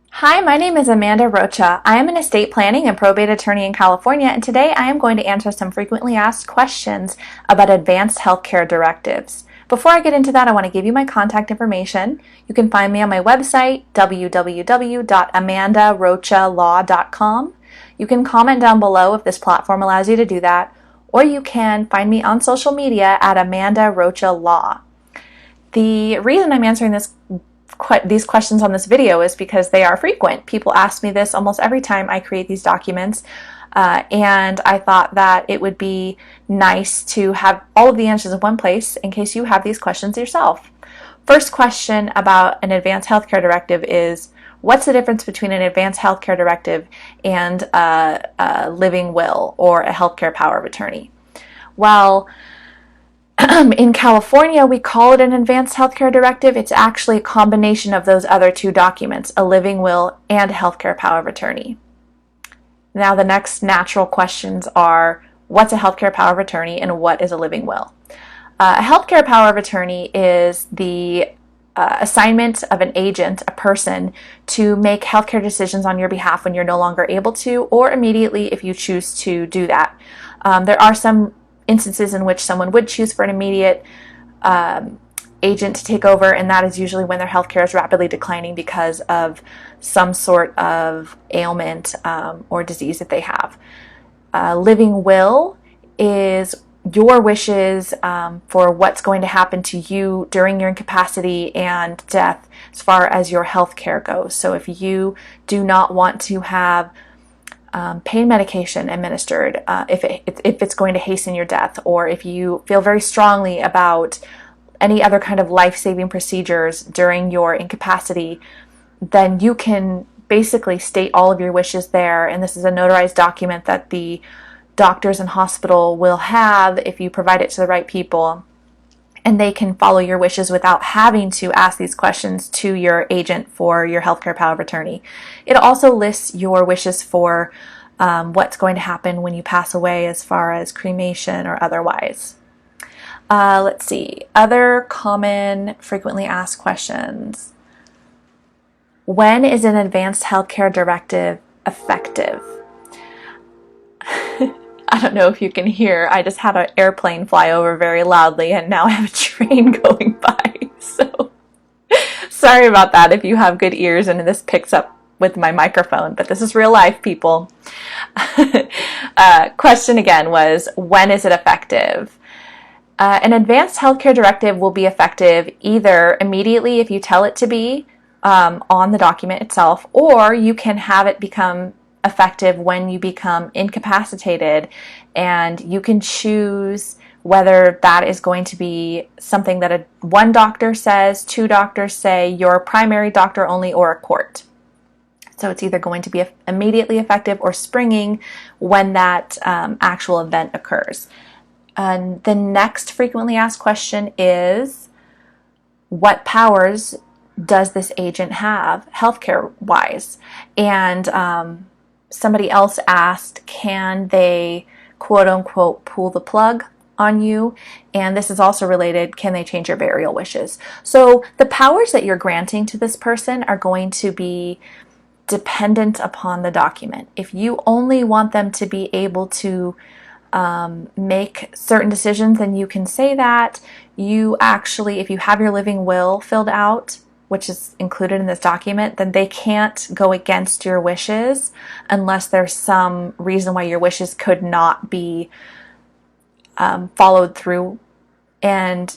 Hi, my name is Amanda Rocha. I am an estate planning and probate attorney in California, and today I am going to answer some frequently asked questions about advanced healthcare directives. Before I get into that, I want to give you my contact information. You can find me on my website, www.amandarocalaw.com. You can comment down below if this platform allows you to do that, or you can find me on social media at Amanda Rocha Law. The reason I'm answering these questions on this video is because they are frequent. People ask me this almost every time I create these documents, and I thought that it would be nice to have all of the answers in one place in case you have these questions yourself. First question about an advanced healthcare directive is, what's the difference between an advanced healthcare directive and a living will or a healthcare power of attorney? Well, in California, we call it an advanced healthcare directive. It's actually a combination of those other two documents, a living will and a healthcare power of attorney. Now, the next natural questions are, what's a healthcare power of attorney and what is a living will? A healthcare power of attorney is the assignment of an agent, a person, to make healthcare decisions on your behalf when you're no longer able to, or immediately if you choose to do that. There are some instances in which someone would choose for an immediate agent to take over, and that is usually when their healthcare is rapidly declining because of some sort of ailment or disease that they have. Living will is your wishes for what's going to happen to you during your incapacity and death as far as your healthcare goes. So if you do not want to have pain medication administered, if it's going to hasten your death, or if you feel very strongly about any other kind of life-saving procedures during your incapacity, then you can basically state all of your wishes there, and this is a notarized document that the doctors and hospital will have if you provide it to the right people, and they can follow your wishes without having to ask these questions to your agent for your healthcare power of attorney. It also lists your wishes for what's going to happen when you pass away as far as cremation or otherwise. Let's see. Other common frequently asked questions. When is an advanced healthcare directive effective? I don't know if you can hear, I just had an airplane fly over very loudly and now I have a train going by. So sorry about that if you have good ears and this picks up with my microphone, but this is real life, people. Question again was, when is it effective? An advanced healthcare directive will be effective either immediately if you tell it to be on the document itself, or you can have it become effective when you become incapacitated, and you can choose whether that is going to be something that one doctor says, two doctors say, your primary doctor only, or a court. So it's either going to be immediately effective or springing when that actual event occurs. And the next frequently asked question is, what powers does this agent have healthcare-wise? And somebody else asked, can they quote-unquote pull the plug on you? And this is also related, can they change your burial wishes? So the powers that you're granting to this person are going to be dependent upon the document. If you only want them to be able to make certain decisions, then you can say that. You actually, if you have your living will filled out, which is included in this document, then they can't go against your wishes unless there's some reason why your wishes could not be followed through, and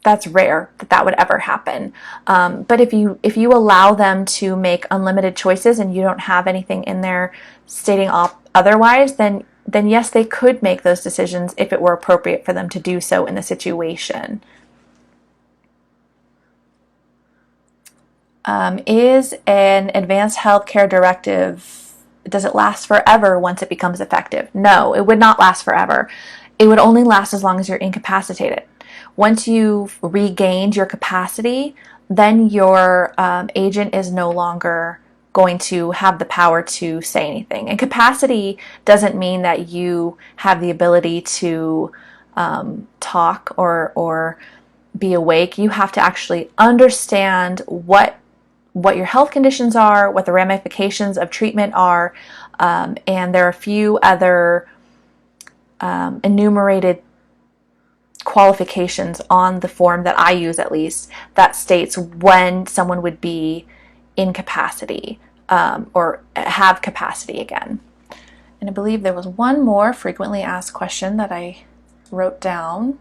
that's rare that would ever happen. But if you allow them to make unlimited choices and you don't have anything in there stating otherwise, then yes, they could make those decisions if it were appropriate for them to do so in the situation. Is an advanced healthcare directive, does it last forever once it becomes effective? No, it would not last forever. It would only last as long as you're incapacitated. Once you've regained your capacity, then your agent is no longer going to have the power to say anything. And capacity doesn't mean that you have the ability to talk or be awake. You have to actually understand what what your health conditions are, what the ramifications of treatment are, and there are a few other enumerated qualifications on the form that I use, at least, that states when someone would be in capacity or have capacity again. And I believe there was one more frequently asked question that I wrote down.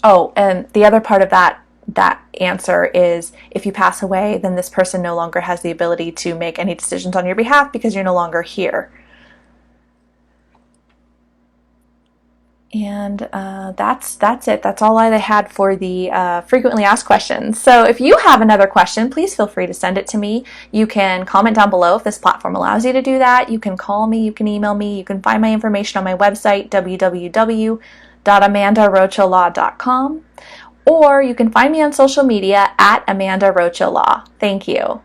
Oh, and the other part of that answer is, if you pass away, then this person no longer has the ability to make any decisions on your behalf because you're no longer here. And that's it. That's all I had for the frequently asked questions. So if you have another question, please feel free to send it to me. You can comment down below if this platform allows you to do that. You can call me, you can email me, you can find my information on my website, www.amandarocalaw.com, or you can find me on social media at Amanda Rocha Law. Thank you.